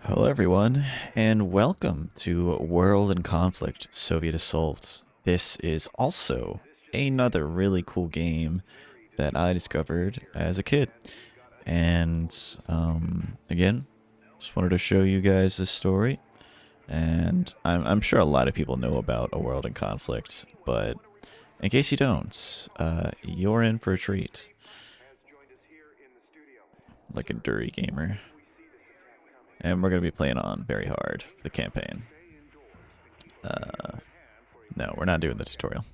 Hello, everyone, and welcome to World in Conflict Soviet Assault. This is also another really cool game that I discovered as a kid. And again, just wanted to show you guys this story. And I'm sure a lot of people know about A World in Conflict, but in case you don't, you're in for a treat. Like a Dury gamer. And we're going to be playing on very hard for the campaign. No, we're not doing the tutorial.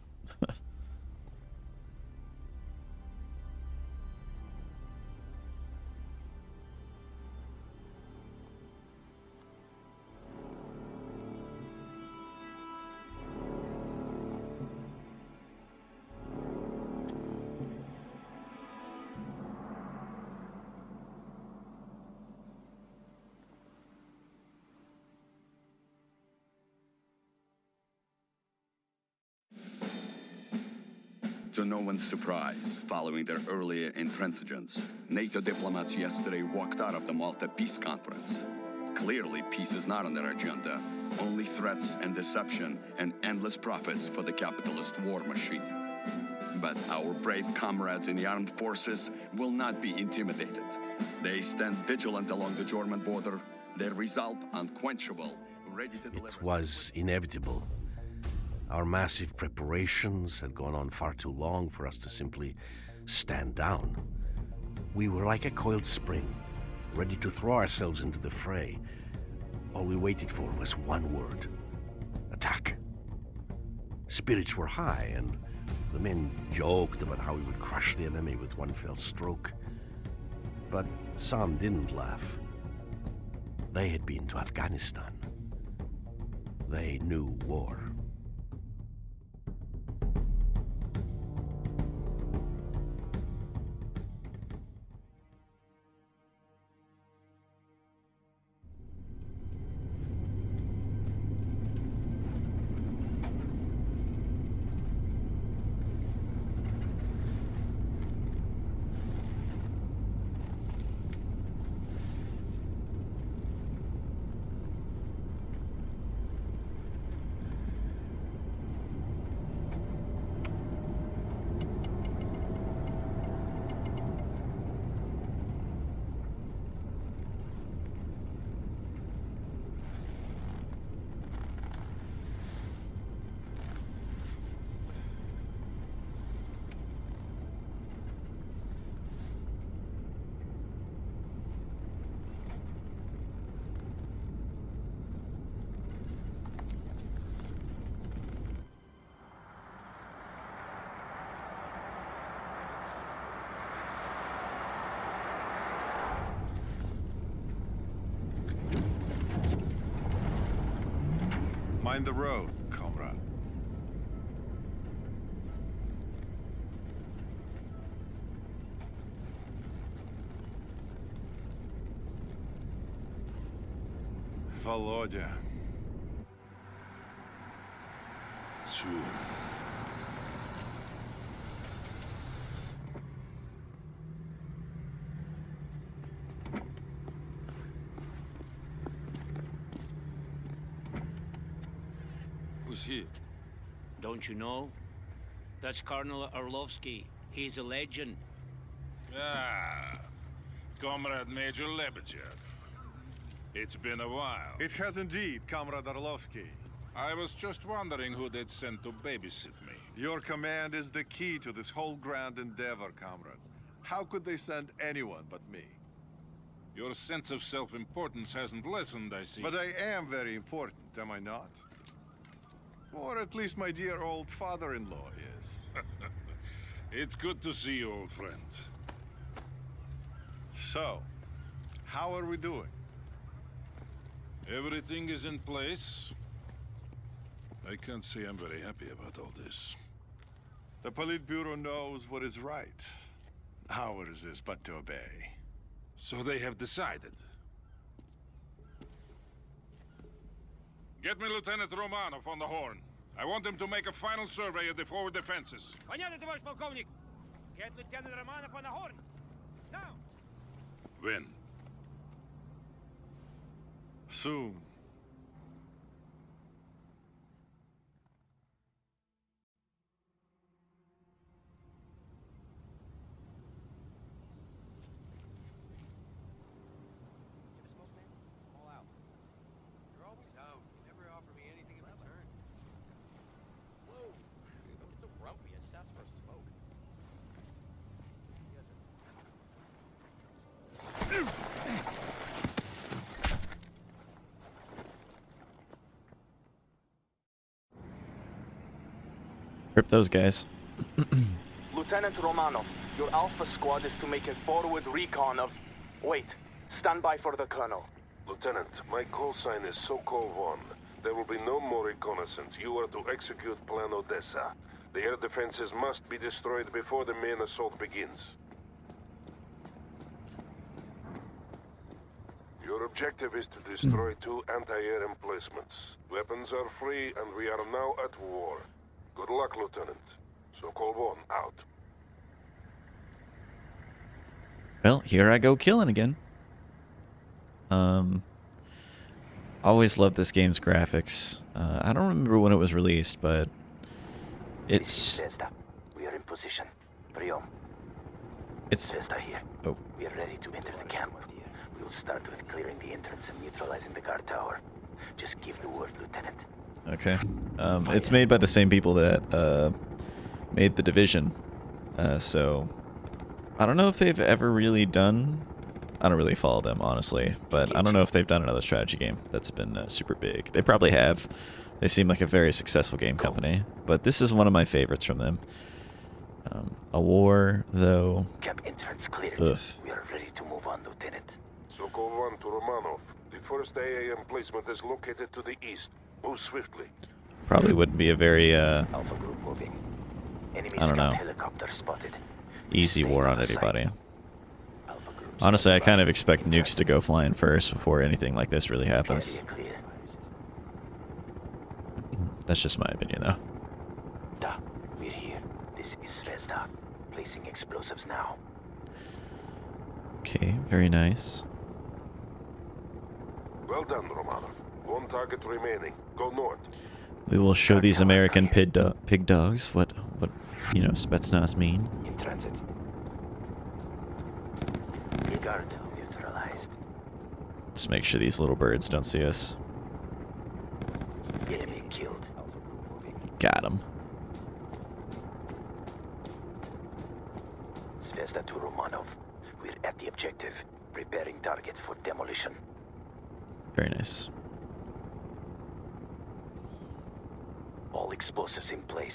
To no one's surprise, following their earlier intransigence, NATO diplomats yesterday walked out of the Malta Peace Conference. Clearly, peace is not on their agenda, only threats and deception and endless profits for the capitalist war machine. But our brave comrades in the armed forces will not be intimidated. They stand vigilant along the German border, their resolve unquenchable, ready to deliver... It was inevitable. Our massive preparations had gone on far too long for us to simply stand down. We were like a coiled spring, ready to throw ourselves into the fray. All we waited for was one word: attack. Spirits were high, and the men joked about how we would crush the enemy with one fell stroke. But some didn't laugh. They had been to Afghanistan. They knew war. Mind the road, comrade. Volodya. Sure. Who's he? Don't you know? That's Colonel Orlovsky. He's a legend. Ah, Comrade Major Lebedev. It's been a while. It has indeed, Comrade Orlovsky. I was just wondering who they'd sent to babysit me. Your command is the key to this whole grand endeavor, comrade. How could they send anyone but me? Your sense of self-importance hasn't lessened, I see. But I am very important, am I not? Or at least my dear old father-in-law is. It's good to see you, old friend. So, how are we doing? Everything is in place. I can't say I'm very happy about all this. The Politburo knows what is right. Ours is but to obey. So they have decided. Get me Lieutenant Romanov on the horn. I want him to make a final survey of the forward defenses. Понятно, товарищ полковник. Get Lieutenant Romanov on the horn. Now. When? Soon. Rip those guys. Lieutenant Romanov, your Alpha squad is to make a forward recon of... Wait, stand by for the Colonel. Lieutenant, my call sign is Sokol 1. There will be no more reconnaissance. You are to execute Plan Odessa. The air defenses must be destroyed before the main assault begins. Your objective is to destroy 2 anti-air emplacements. Weapons are free and we are now at war. Good luck, Lieutenant. Sokol 1, out. Well, here I go killing again. Always loved this game's graphics. I don't remember when it was released, but it's... Zvezda, we are in position. Priom. It's... Zvezda here. Oh. We are ready to enter the camp. We will start with clearing the entrance and neutralizing the guard tower. Just give the word, Lieutenant. Okay. It's made by the same people that made The Division. So I don't know if they've ever really done... I don't really follow them, honestly. But I don't know if they've done another strategy game that's been super big. They probably have. They seem like a very successful game company. But this is one of my favorites from them. A war, though... Camp entrance cleared. Ugh. We are ready to move on, Lieutenant. Sokol 1 to Romanov. The first AA emplacement is located to the east. Move swiftly. Probably wouldn't be a very... Alpha group moving. Enemy I don't know. helicopter spotted. easy Stay war on on the site. anybody. Alpha group Honestly, I spotted. kind of expect nukes to go flying first before anything like this really happens. Carrier clear. That's just my opinion, though. Da, we're here. This is Zvezda. Placing explosives now. Okay, very nice. Well done, Romanov. 1 target remaining. Go north. We will show these American pig dogs what Spetsnaz mean. In transit. Guard neutralized. Just make sure these little birds don't see us. Enemy killed. Got him. Zvezda to Romanov. We're at the objective. Preparing target for demolition. Very nice. All explosives in place.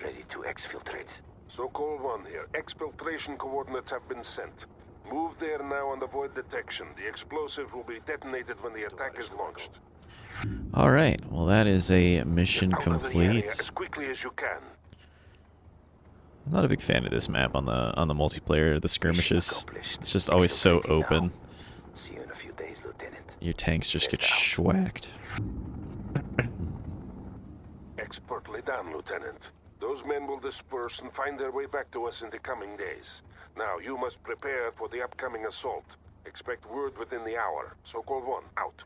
Ready to exfiltrate. Sokol 1 here. Exfiltration coordinates have been sent. Move there now and avoid detection. The explosive will be detonated when the attack is launched. All right. Well, that is a mission Get out of the area complete. as quickly as you can. I'm not a big fan of this map on the multiplayer. The skirmishes. accomplished. It's just always so Exfiltrating now. open. See you in a few days, Lieutenant. Your tanks just get schwacked. Expertly done, Lieutenant. Those men will disperse and find their way back to us in the coming days. Now, you must prepare for the upcoming assault. Expect word within the hour. Sokol 1, out.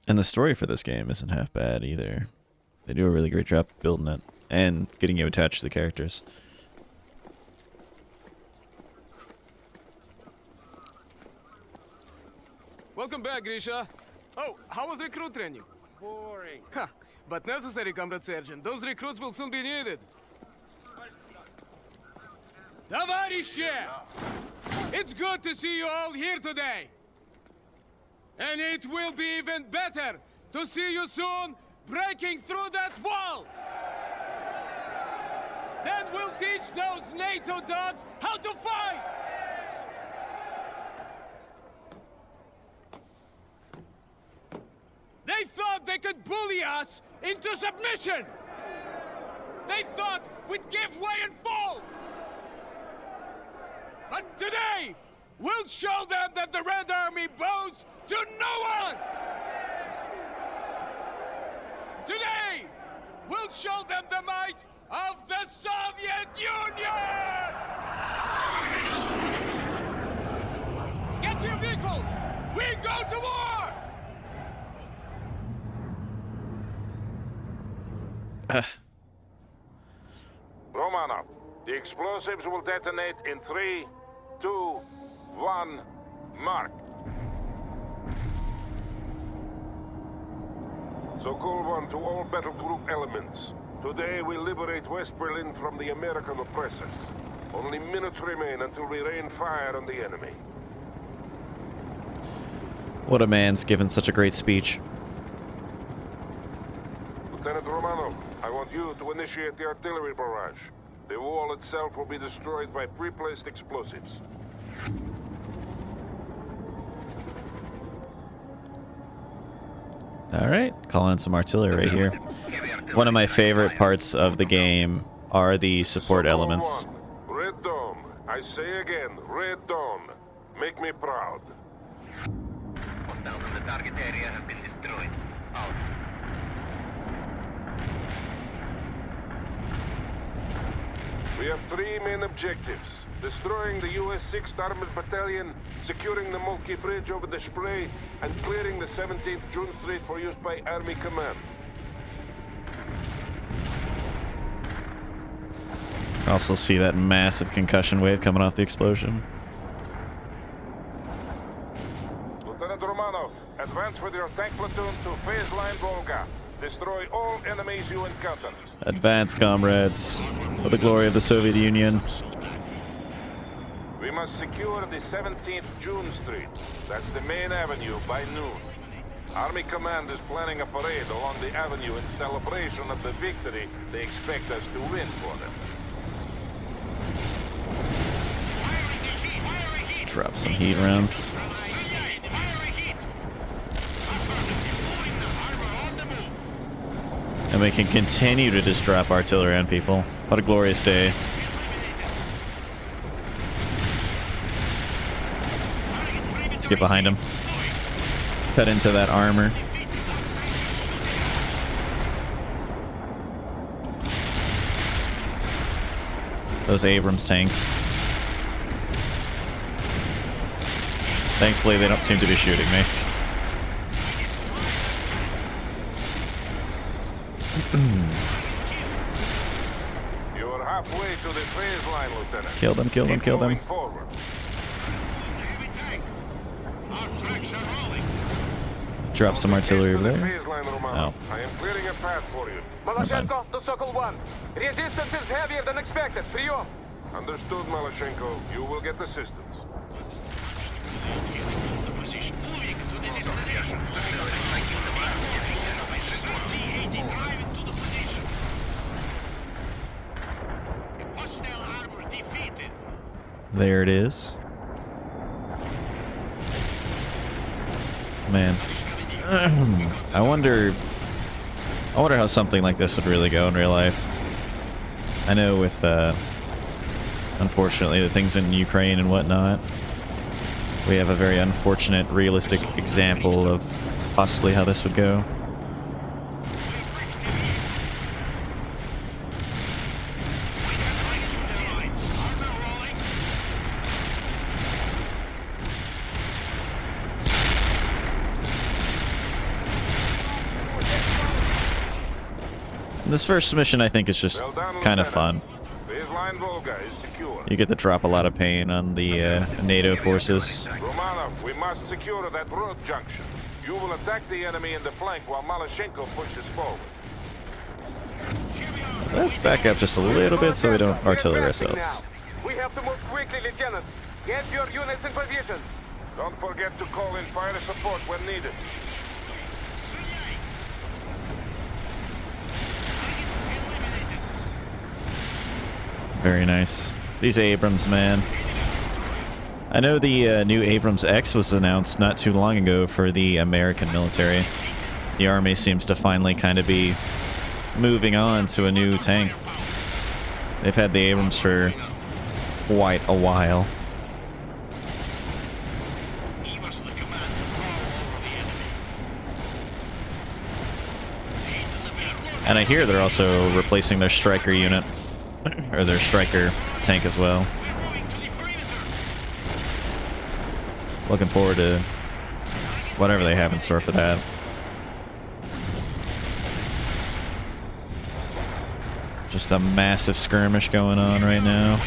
And the story for this game isn't half bad either. They do a really great job building it and getting you attached to the characters. Welcome back, Grisha. Oh, how was recruit training? Boring. Ha, but necessary, Comrade Sergeant. Those recruits will soon be needed. Товарищи! It's good to see you all here today. And it will be even better to see you soon breaking through that wall. Then we'll teach those NATO dogs how to fight. They thought they could bully us into submission! They thought we'd give way and fall! But today, we'll show them that the Red Army bows to no one! Today, we'll show them the might of the Soviet Union! We go to war! Romanov, the explosives will detonate in 3, 2, 1, mark. Sokol 1 to all battle group elements. Today we liberate West Berlin from the American oppressors. Only minutes remain until we rain fire on the enemy. What a man's given such a great speech. Lieutenant Romanov, I want you to initiate the artillery barrage. The wall itself will be destroyed by pre-placed explosives. Alright, calling in some artillery right here. One of my favorite parts of the game are the support elements. Red Dawn. I say again, Red Dawn. Make me proud. Hostiles in the target area have been destroyed. Out. We have 3 main objectives. Destroying the US 6th Armored Battalion, securing the Moltke Bridge over the Spree, and clearing the 17th June Street for use by Army Command. I also see that massive concussion wave coming off the explosion. Lieutenant Romanov, advance with your tank platoon to phase line Volga. Destroy all enemies you encounter. Advance, comrades, for the glory of the Soviet Union. We must secure the 17th June Street. That's the main avenue by noon. Army Command is planning a parade along the avenue in celebration of the victory they expect us to win for them. Let's drop some heat rounds. And we can continue to just drop artillery on people. What a glorious day. Let's get behind him. Cut into that armor. Those Abrams tanks. Thankfully, they don't seem to be shooting me. You're halfway to the phase line, Lieutenant. Kill them, kill them, kill them. Forward. Drop some artillery over there. Phase line, Romanov. I am clearing a path for you. Malashenko to Sokol 1. Resistance is heavier than expected. Прием. Understood, Malashenko. You will get assistance. There it is. Man. I wonder how something like this would really go in real life. I know with unfortunately the things in Ukraine and whatnot, we have a very unfortunate realistic example of possibly how this would go. This first mission, I think, is just kind of fun. You get to drop a lot of pain on the NATO forces. Romanov, we must secure that road junction. You will attack the enemy in the flank while Malashenko pushes forward. Let's back up just a little bit so we don't artillery ourselves. We have to move quickly, Lieutenant. Get your units in position. Don't forget to call in fire support when needed. Very nice. These Abrams, man. I know the new Abrams X was announced not too long ago for the American military. The Army seems to finally kind of be moving on to a new tank. They've had the Abrams for quite a while. And I hear they're also replacing their Striker unit. Or their Striker tank as well. Looking forward to whatever they have in store for that. Just a massive skirmish going on right now.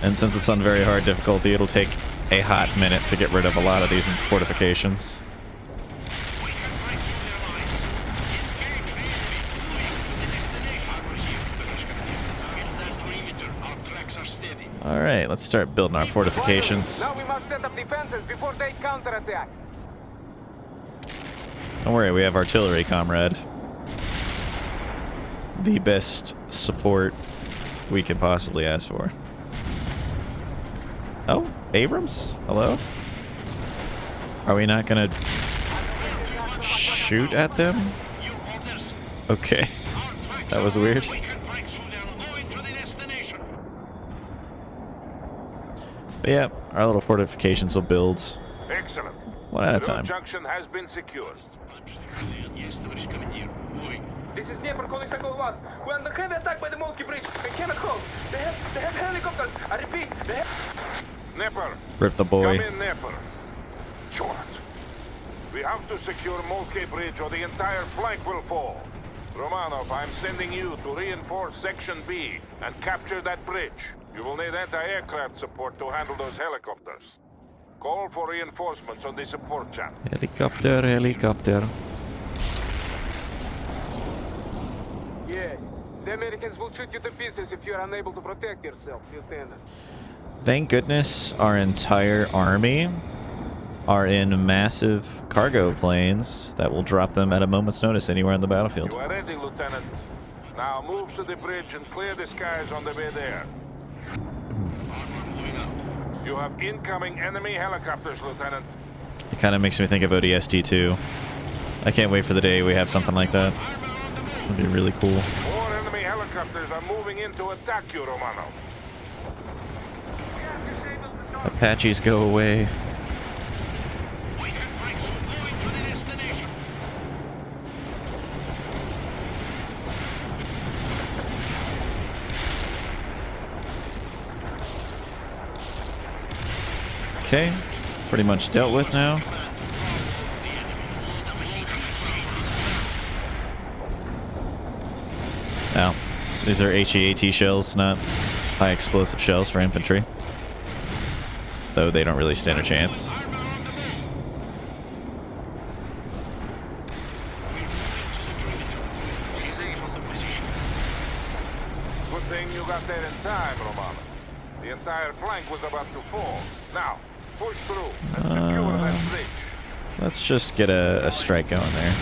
And since it's on very hard difficulty, it'll take a hot minute to get rid of a lot of these fortifications. Alright, let's start building our fortifications. Now we must set up defenses before they counterattack. Don't worry, we have artillery, comrade. The best support we can possibly ask for. Oh, Abrams? Hello? Are we not gonna shoot at them? Okay. That was weird. But yeah, our little fortifications will build Excellent. one at a time. Junction has been secured. This is Dnieper calling Cycle 1. We're under heavy attack by the Moltke Bridge. We cannot hold. They have helicopters. I repeat, they have... Dnieper. Rip the boy. Come in, Dnieper. Short. We have to secure Moltke Bridge or the entire flank will fall. Romanov, I'm sending you to reinforce Section B and capture that bridge. You will need anti-aircraft support to handle those helicopters. Call for reinforcements on the support channel. Helicopter, helicopter. Yes. The Americans will shoot you to pieces if you're unable to protect yourself, Lieutenant. Thank goodness our entire army are in massive cargo planes that will drop them at a moment's notice anywhere on the battlefield. You are ready, Lieutenant. Now move to the bridge and clear the skies on the way there. You have incoming enemy helicopters, Lieutenant. It kind of makes me think of ODST too. I can't wait for the day we have something like that. It'll be really cool. More enemy helicopters are moving in to attack you, Romano. Apaches go away. Okay, pretty much dealt with now. Now, these are HEAT shells, not high explosive shells for infantry. Though they don't really stand a chance. Good thing you got there in time, Romano. The entire flank was about to fall. Now, push through and secure that bridge. Let's just get a strike going there.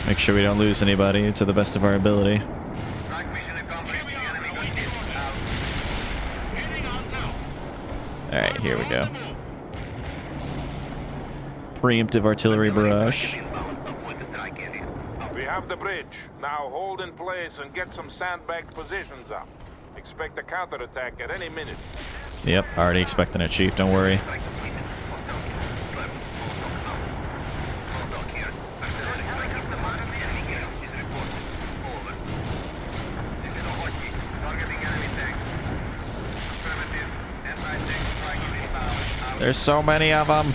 Make sure we don't lose anybody to the best of our ability. Alright, here we go. Preemptive artillery barrage. We have the bridge. Now hold in place and get some sandbagged positions up. Expect a counterattack at any minute. Yep, already expecting it, Chief. Don't worry. There's so many of them.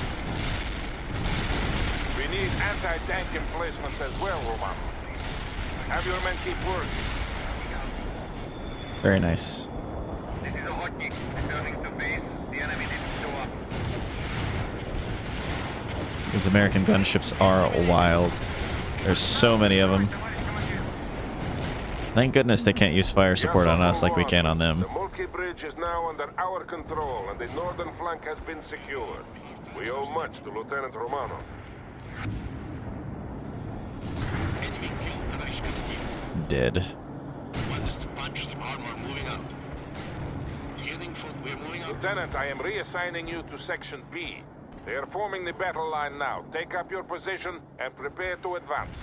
We need anti-tank emplacements as well, Roman. Have your men keep working. Very nice. This is a hotkey. Returning to base. The enemy didn't show up. These American gunships are wild. There's so many of them. Thank goodness they can't use fire support on us like we can on them. The Moltke Bridge is now under our control and the northern flank has been secured. We owe much to Lieutenant Romano. Dead. Lieutenant, I am reassigning you to Section B. They are forming the battle line now. Take up your position and prepare to advance.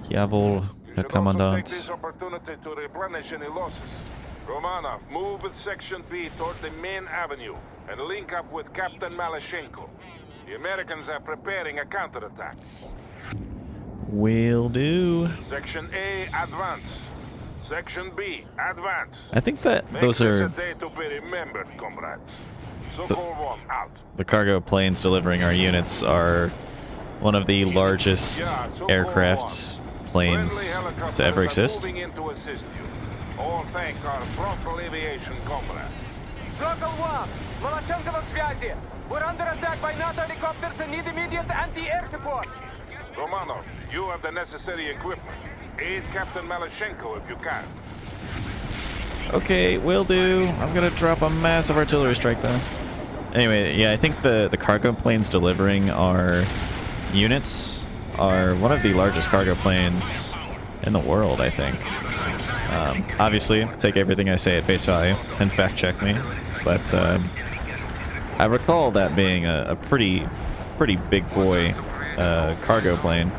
Jawohl, Herr Take Kommandant. this opportunity to replenish any losses. Romanov, move with Section B toward the main avenue and link up with Captain Malashenko. The Americans are preparing a counterattack. Will do. Section A, advance. Section B, advance. I think that Make those this are a day to be remembered, comrades. Sokol 1 out. the cargo planes delivering our units are one of the largest aircraft planes to ever exist. Moving in to assist you. All thank our Frontal Aviation comrades. Sokol 1, Malachenko в связи. We're under attack by NATO helicopters and need immediate anti-air support. Romanov, you have the necessary equipment. Aid Captain Malashenko if you can. Okay, will do. I'm gonna drop a massive artillery strike though. Anyway, yeah, I think the cargo planes delivering our units are one of the largest cargo planes in the world, I think. Obviously, take everything I say at face value and fact check me, but I recall that being a pretty big boy cargo plane.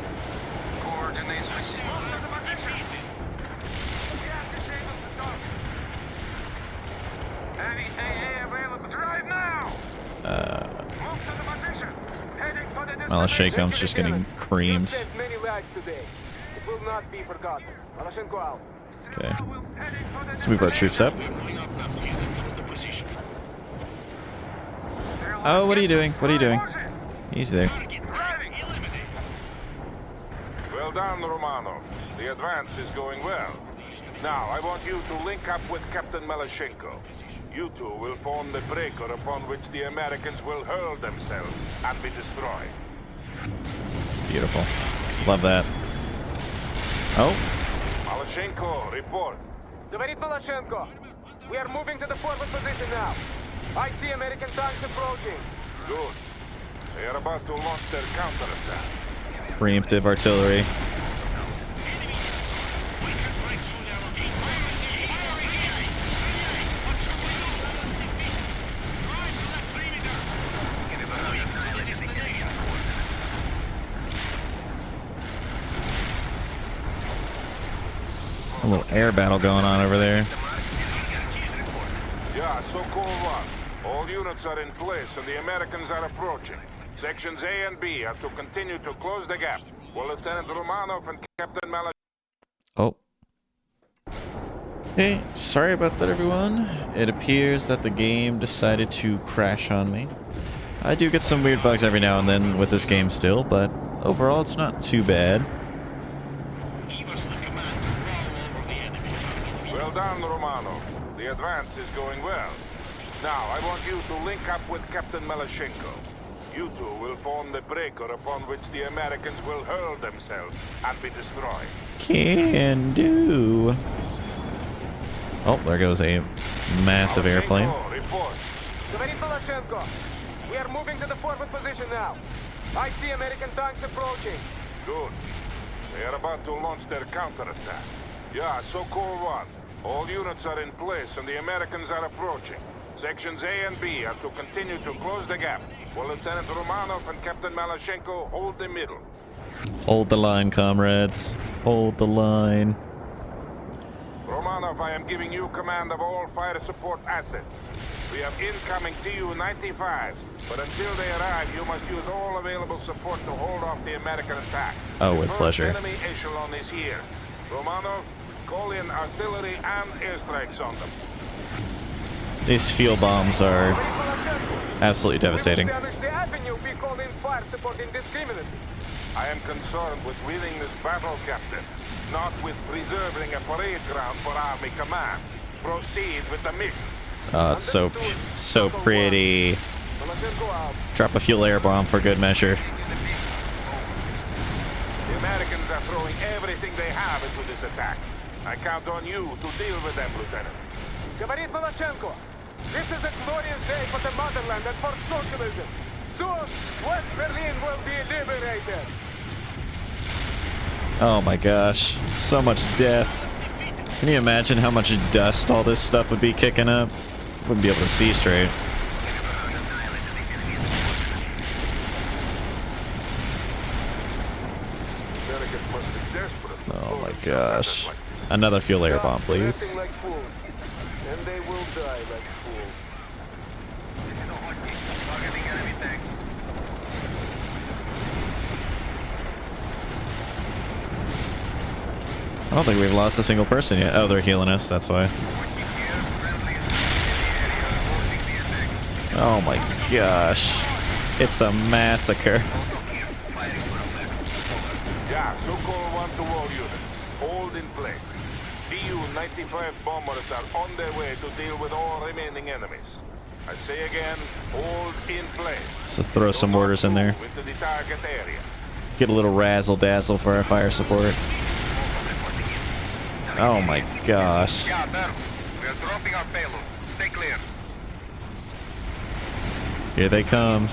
Malashenko's just getting creamed. Okay. Let's move our troops up. Oh, what are you doing? What are you doing? He's there. Well done, Romanov. The advance is going well. Now, I want you to link up with Captain Malashenko. You two will form the breaker upon which the Americans will hurl themselves and be destroyed. Beautiful. Love that. Oh. Malashenko, report. Говорит Malashenko. We are moving to the forward position now. I see American tanks approaching. Good. They are about to launch their counterattack. Preemptive artillery. A little air battle going on over there. Yeah, Sokol 1. All units are in place and the Americans are approaching. Sections A and B are to continue to close the gap, while Lieutenant Romanov and Captain Malashenko... Oh. Hey, sorry about that, everyone. It appears that the game decided to crash on me. I do get some weird bugs every now and then with this game still, but overall it's not too bad. Well done, Romanov. The advance is going well. Now, I want you to link up with Captain Malashenko. You two will form the breaker upon which the Americans will hurl themselves and be destroyed. Can do. Oh, there goes a massive airplane. Report. Говорит Malashenko. We are moving to the forward position now. I see American tanks approaching. Good. They are about to launch their counterattack. Yeah, Sokol 1. All units are in place and the Americans are approaching. Sections A and B are to continue to close the gap, while Lieutenant Romanov and Captain Malashenko hold the middle. Hold the line, comrades. Hold the line. Romanov, I am giving you command of all fire support assets. We have incoming Tu-95s, but until they arrive, you must use all available support to hold off the American attack. Oh, with pleasure. The enemy echelon is here. Romanov, call in artillery and airstrikes on them. These field bombs are absolutely devastating. I am concerned with winning this battle, Captain, not with preserving a parade ground for Army Command. Proceed with the mission. Oh, it's so pretty. Drop a fuel air bomb for good measure. The Americans are throwing everything they have into this attack. I count on you to deal with them, Lieutenant. Говорит Malashenko. This is a glorious day for the motherland and for socialism. Soon, West Berlin will be liberated. Oh my gosh, so much death. Can you imagine how much dust all this stuff would be kicking up? Wouldn't be able to see straight. Oh my gosh. Another fuel air bomb, please. And they will die like fools. don't think we've lost a single person yet. Oh, they're healing us, that's why. Oh my gosh. It's a massacre. Yeah, Sokol 1 to all units. Hold in place. Tu-95 bombers are on their way to deal with all remaining enemies. I say again, hold in place. Let's just throw some mortars in there. Into the target area. Get a little razzle-dazzle for our fire support. Oh my gosh. Yeah, there. We are dropping our payload. Stay clear. Here they come.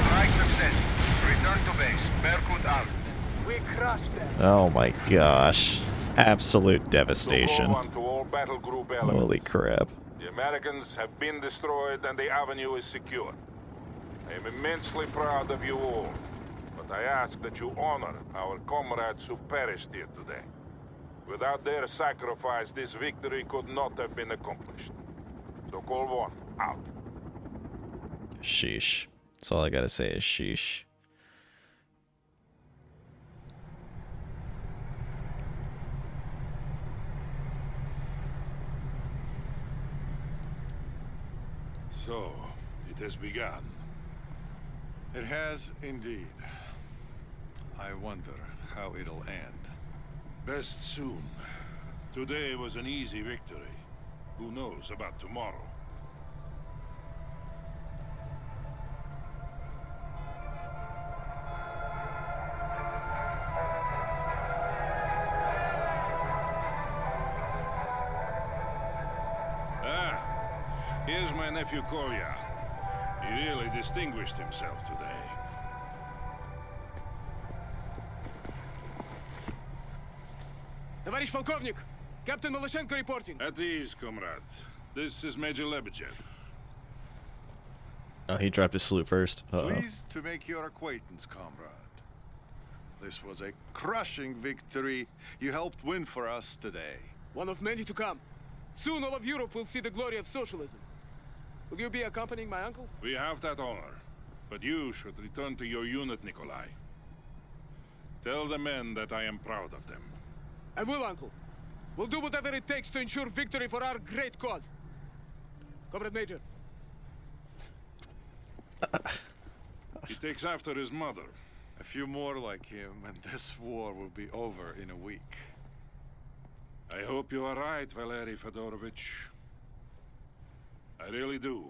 Strike success. Return to base. Berkut out. We crushed them. Oh my gosh. Absolute devastation. Sokol 1 to all battle group elements. Holy crap. The Americans have been destroyed and the avenue is secure. I am immensely proud of you all, but I ask that you honor our comrades who perished here today. Without their sacrifice, this victory could not have been accomplished. Sokol 1, out. Sheesh. That's all I gotta say is sheesh. So, it has begun. It has indeed. I wonder how it'll end. Best soon. Today was an easy victory. Who knows about tomorrow? Here's my nephew Kolya. He really distinguished himself today. Товарищ полковник, Captain Malyshenko reporting. At ease, comrade. This is Major Lebedev. Oh, he dropped his salute first. Uh-oh. Pleased to make your acquaintance, comrade. This was a crushing victory you helped win for us today. One of many to come. Soon all of Europe will see the glory of socialism. Will you be accompanying my uncle? We have that honor. But you should return to your unit, Nikolai. Tell the men that I am proud of them. I will, uncle. We'll do whatever it takes to ensure victory for our great cause. Comrade Major. He takes after his mother. A few more like him, and this war will be over in a week. I hope you are right, Valery Fedorovich. I really do.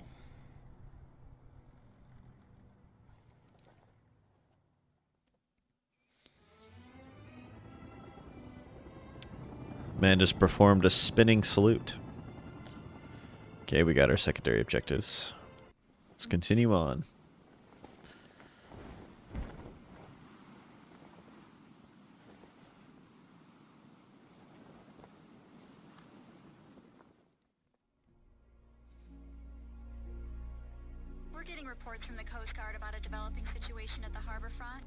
Man just performed a spinning salute. Okay, we got our secondary objectives. Let's continue on. We're getting reports from the Coast Guard about a developing situation at the harbor front.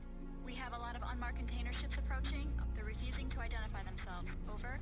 We have a lot of unmarked container ships approaching. They're refusing to identify themselves. Over.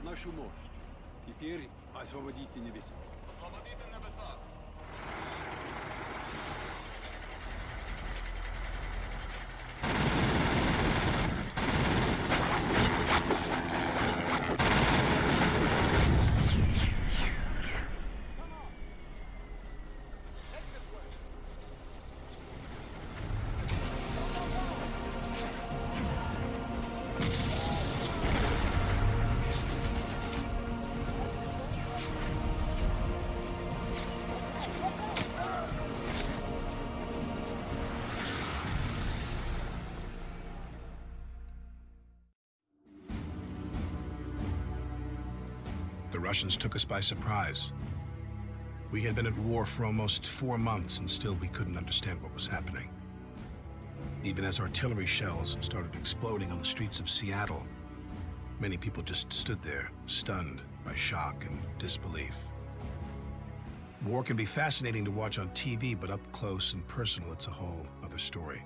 Нашу мощь. Теперь освободите небеса. Освободите небеса. The Russians took us by surprise. We had been at war for almost 4 months, and still we couldn't understand what was happening. Even as artillery shells started exploding on the streets of Seattle, many people just stood there, stunned by shock and disbelief. War can be fascinating to watch on TV, but up close and personal, it's a whole other story.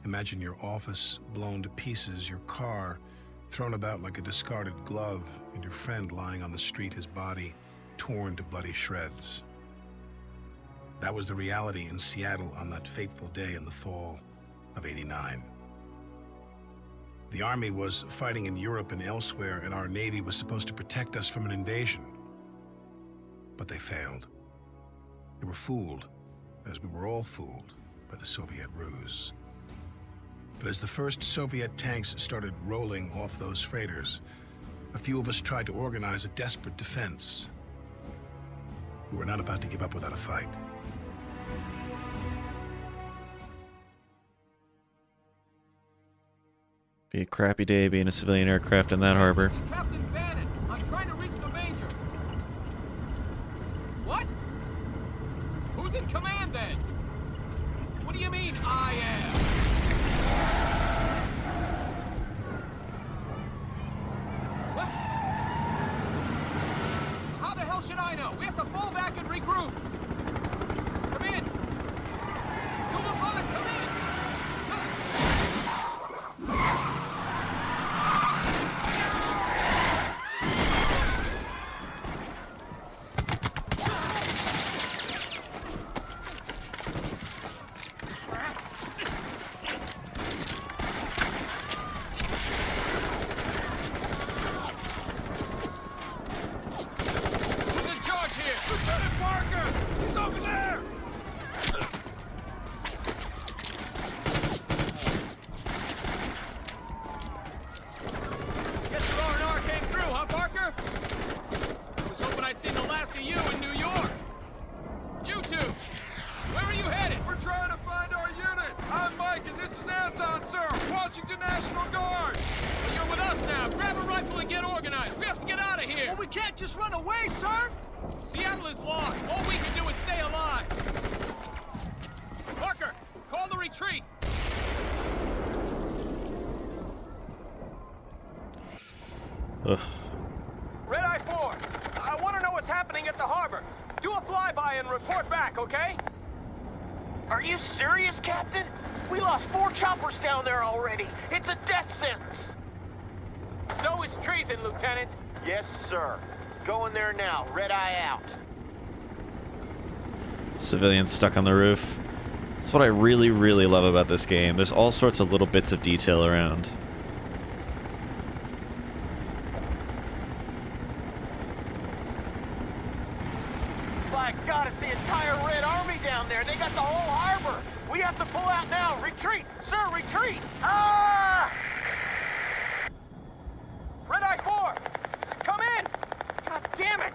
Imagine your office blown to pieces, your car thrown about like a discarded glove, and your friend lying on the street, his body torn to bloody shreds. That was the reality in Seattle on that fateful day in the fall of '89. The Army was fighting in Europe and elsewhere, and our Navy was supposed to protect us from an invasion. But they failed. They were fooled, as we were all fooled, by the Soviet ruse. But as the first Soviet tanks started rolling off those freighters, a few of us tried to organize a desperate defense. We were not about to give up without a fight. Be a crappy day being a civilian aircraft in that harbor. This is Captain Bannon. I'm trying to reach the Major. What? Who's in command then? What do you mean, I am? What? How the hell should I know? We have to fall back and regroup. Come in. 205, come in. Ugh. Red Eye 4, I want to know what's happening at the harbor. Do a flyby and report back, okay? Are you serious, Captain? We lost 4 choppers down there already. It's a death sentence. So is treason, Lieutenant. Yes, sir. Going there now. Red Eye out. Civilians stuck on the roof. That's what I really, really love about this game. There's all sorts of little bits of detail around. My God, it's the entire Red Army down there. They got the whole harbor. We have to pull out now. Retreat, sir, retreat. Ah! Red Eye 4, come in. God damn it.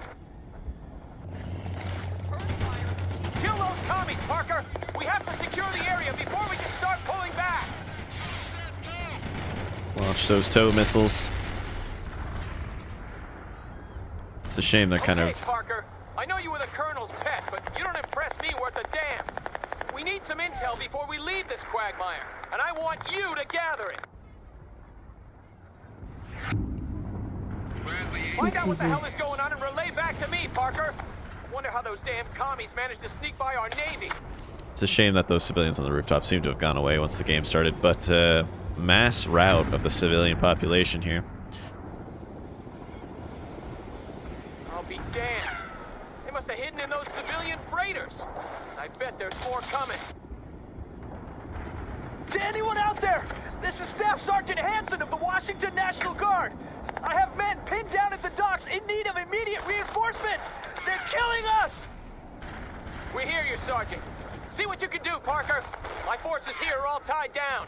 Kill those commies, Parker. We have to secure the area before we can start pulling back. Launch those tow missiles. It's a shame they're kind Okay, of... Parker. I know you were the Colonel's pet, but you don't impress me worth a damn. We need some intel before we leave this quagmire, and I want you to gather it. Find out what the hell is going on and relay back to me, Parker. Wonder how those damn commies managed to sneak by our Navy. It's a shame that those civilians on the rooftop seem to have gone away once the game started, but mass rout of the civilian population here. I'll be damned. They must have hidden in those civilian freighters. I bet there's more coming. To anyone out there, this is Staff Sergeant Hanson of the Washington National Guard. I have men pinned down at the docks in need of immediate reinforcements. They're killing us! We hear you, Sergeant. See what you can do, Parker. My forces here are all tied down.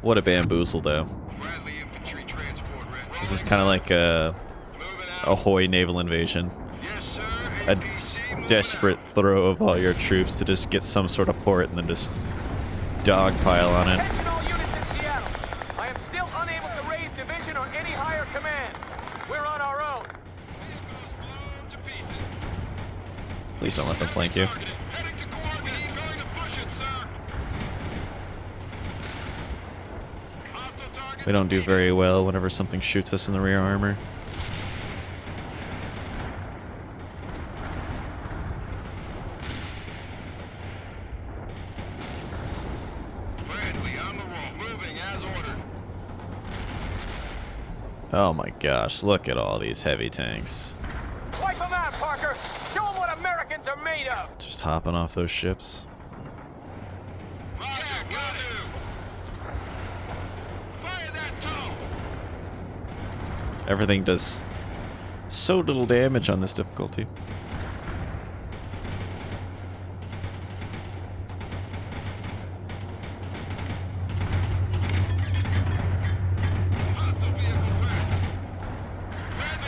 What a bamboozle, though. This is kind of like a Ahoy naval invasion. A desperate throw of all your troops to just get some sort of port and then just dogpile on it. Attention all units in Seattle. I am still unable to raise division or any higher We're on our own. Please don't let them flank you. We don't do very well whenever something shoots us in the rear armor. Oh my gosh, look at all these heavy tanks. Wipe them out, Parker. Show them what Americans are made of. Just hopping off those ships. Everything does so little damage on this difficulty.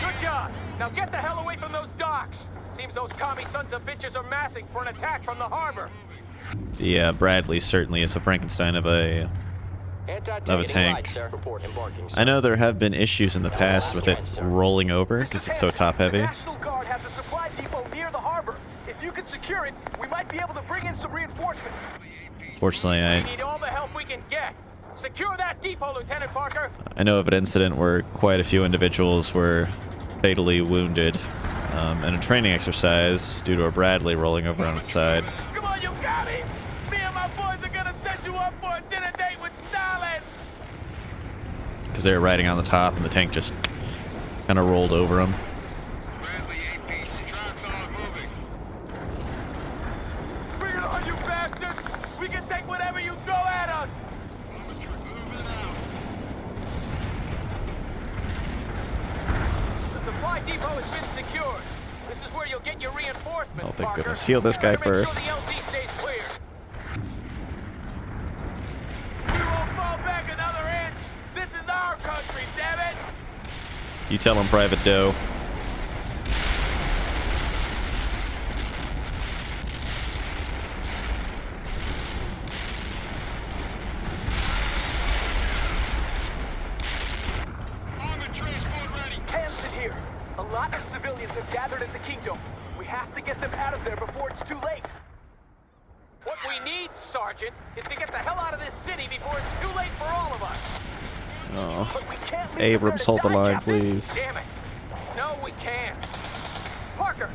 Good job. Now get the hell away from those docks. Seems those commie sons of bitches are massing for an attack from the harbor. Yeah, Bradley certainly is a Frankenstein of a tank. I know there have been issues in the past with it rolling over because it's so top heavy. The National Guard has a supply depot near the harbor. If you can secure it, we might be able to bring in some reinforcements. Fortunately, We need all the help we can get. Secure that depot, Lieutenant Parker. I know of an incident where quite a few individuals were fatally wounded in a training exercise due to a Bradley rolling over on its side. Come on, you got me. Me and my boys are gonna set you up for a dinner date with Stalin. Because they were riding on the top and the tank just kind of rolled over them. Bring it on, you bastards. We can take whatever you throw at us. The supply depot has been secured. This is where you'll get your reinforcements. Oh, thank Parker. goodness. Heal this guy Better make first. Sure the LZ stays clear. We won't fall back another inch. This is our country, damn it. You tell him, Private Doe. Hanson here. A lot of civilians have gathered at the Kingdom. We have to get them out of there before it's too late. What we need, Sergeant, is to get the hell out of this city before it's too late for all of us. Oh. But we can't leave Abrams, them hold there the to die, line, Captain. please. Damn it. No, we can't. Parker,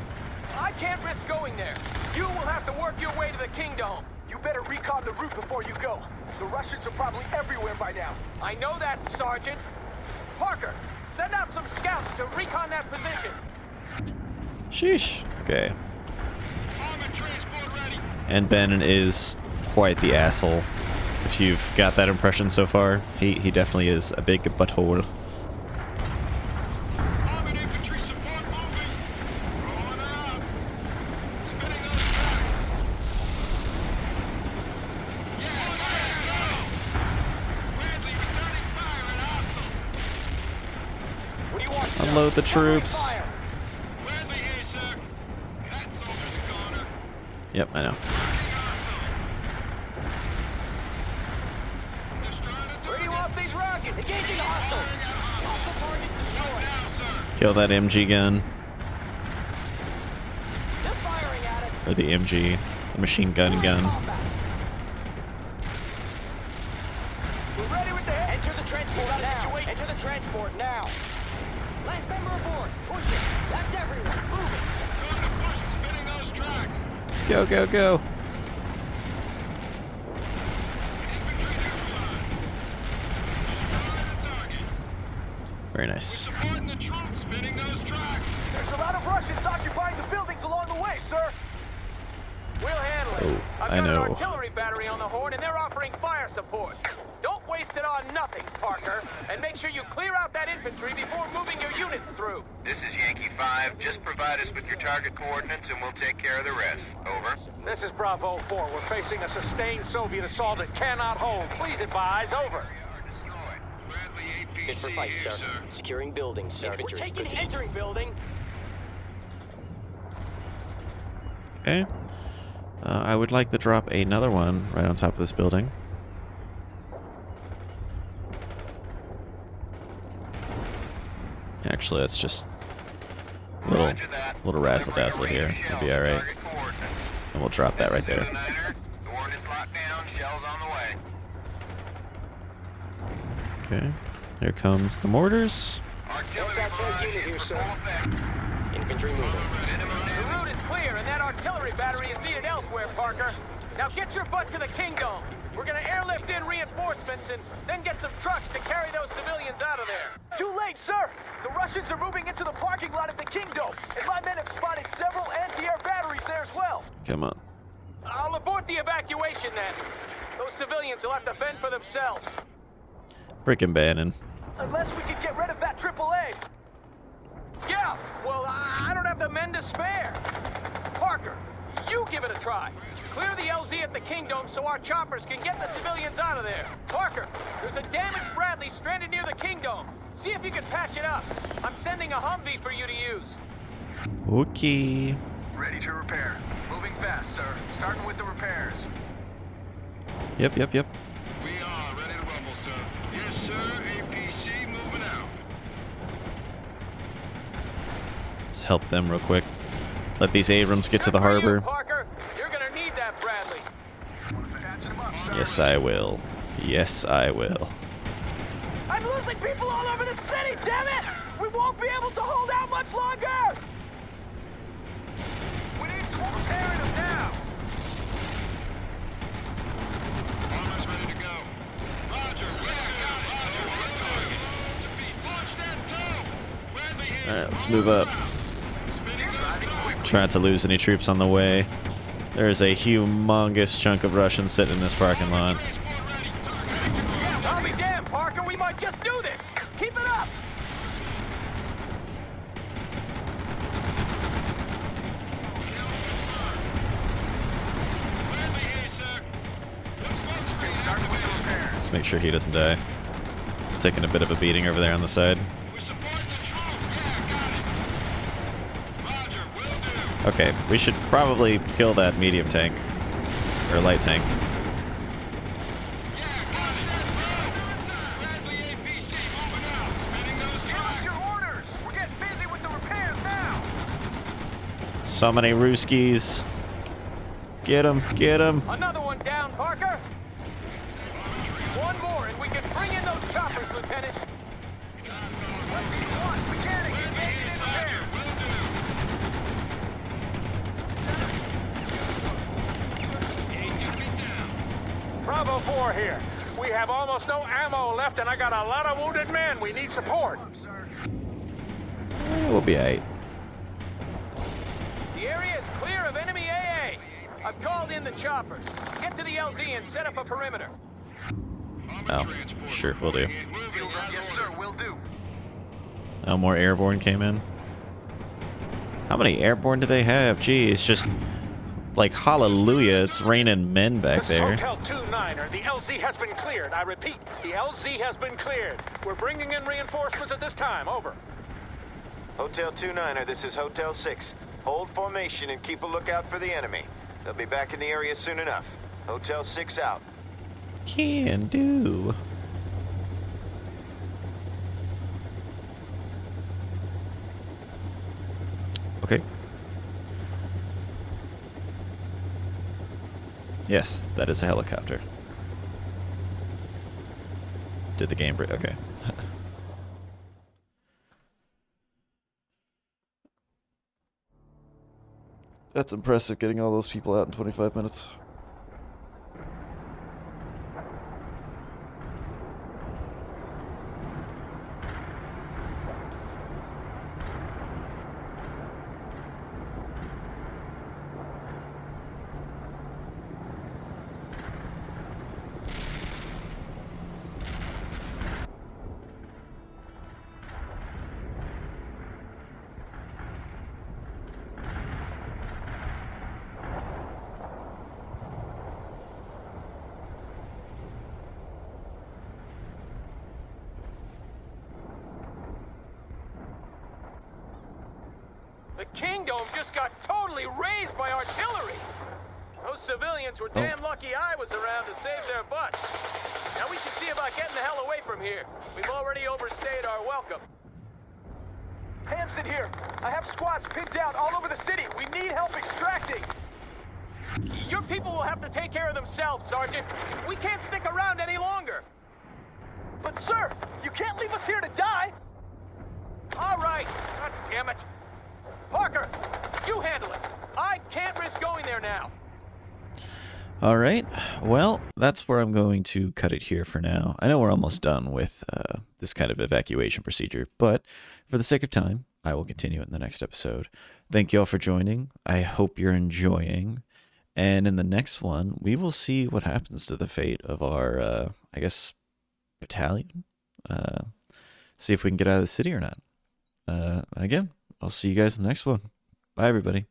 I can't risk going there. You will have to work your way to the Kingdom. You better recon the route before you go. The Russians are probably everywhere by now. I know that, Sergeant. Parker, send out some scouts to recon that position. Sheesh. Okay. And Bannon is quite the asshole. If you've got that impression so far, he definitely is a big butthole. Unload the troops. Yep, I know. Where do you want these rockets? Engaging hostile. Hostile target destroyed. Kill that MG gun. They're firing at it. Or the MG. The machine gun gun. We're ready with the head. Enter the transport now. Enter the transport now. Last member aboard. Push it. That's everyone. Move it. Go, go, go. Very nice. There's a lot of Russians occupying the buildings along the way, sir. We'll handle it. Oh, I've I got an know. artillery battery on the Horn, and they're offering fire support. Don't waste it on nothing, Parker. And make sure you clear out that infantry before moving your units through. This is Yankee 5. Just provide us with your target coordinates and we'll take care of the rest. Over. This is Bravo 4. We're facing a sustained Soviet assault that cannot hold. Please advise. Over. Good for fight, sir. Securing buildings, sir. We're taking entering building. Okay. I would like to drop another one right on top of this building. Actually, let's just little razzle dazzle here. We'll be all right, and we'll drop that right there. Okay, here comes the mortars. Infantry moving. The route is clear, and that artillery battery is needed elsewhere, Parker. Now get your butt to the Kingdom. We're gonna airlift in reinforcements and then get some trucks to carry those civilians out of there. Too late, sir! The Russians are moving into the parking lot of the Kingdom, and my men have spotted several anti-air batteries there as well. Come on. I'll abort the evacuation then. Those civilians will have to fend for themselves. Frickin' Bannon. Unless we can get rid of that AAA. Yeah, well, I don't have the men to spare. Parker, you give it a try. Clear the LZ at the Kingdom so our choppers can get the civilians out of there. Parker, there's a damaged Bradley stranded near the Kingdom. See if you can patch it up. I'm sending a Humvee for you to use. Okay. Ready to repair. Moving fast, sir. Starting with the repairs. Yep. We are ready to rumble, sir. Yes, sir. APC moving out. Let's help them real quick. Let these Abrams get to the harbor. Parker, you're gonna need that Bradley. Yes, I will. Yes, I will. I'm losing people all over the city, damn it! We won't be able to hold out much longer! We need to repair them now! Almost ready to go. Roger, Launch that tow! Bradley here. Alright, let's move up. Try not to lose any troops on the way. There's a humongous chunk of Russians sitting in this parking lot. I'll be damned, Parker. We might just do this. Keep it up. Let's make sure he doesn't die. Taking a bit of a beating over there on the side. Okay, we should probably kill that medium tank. Or light tank. So many Ruskies. Get him, get him. Another one down, Parker. One more, and we can bring in those choppers, Lieutenant. Bravo 4 here. We have almost no ammo left, and I got a lot of wounded men. We need support. We'll be alright. The area is clear of enemy AA. I've called in the choppers. Get to the LZ and set up a perimeter. Oh, sure, we'll do. Yes, sir, will do. Oh, more airborne came in. How many airborne do they have? Gee, it's just like hallelujah. It's raining men back there. Hotel 2-9er, the LZ has been cleared. I repeat, the LZ has been cleared. We're bringing in reinforcements at this time. Over. Hotel 2-9er, this is Hotel 6. Hold formation and keep a lookout for the enemy. They'll be back in the area soon enough. Hotel 6 out. Can do. Okay. Yes, that is a helicopter. Did the game break? Okay. That's impressive, getting all those people out in 25 minutes. The Kingdom just got totally razed by artillery. Those civilians were damn lucky I was around to save their butts. Now we should see about getting the hell away from here. We've already overstayed our welcome. can't sit here. I have squads pinned out all over the city. We need help extracting. Your people will have to take care of themselves, Sergeant. We can't stick around any longer. But sir, you can't leave us here to die. All right. God damn it. Parker, you handle it. I can't risk going there now. All right. Well, that's where I'm going to cut it here for now. I know we're almost done with this kind of evacuation procedure, but for the sake of time, I will continue it in the next episode. Thank you all for joining. I hope you're enjoying. And in the next one, we will see what happens to the fate of our, I guess, battalion. See if we can get out of the city or not. Again, I'll see you guys in the next one. Bye, everybody.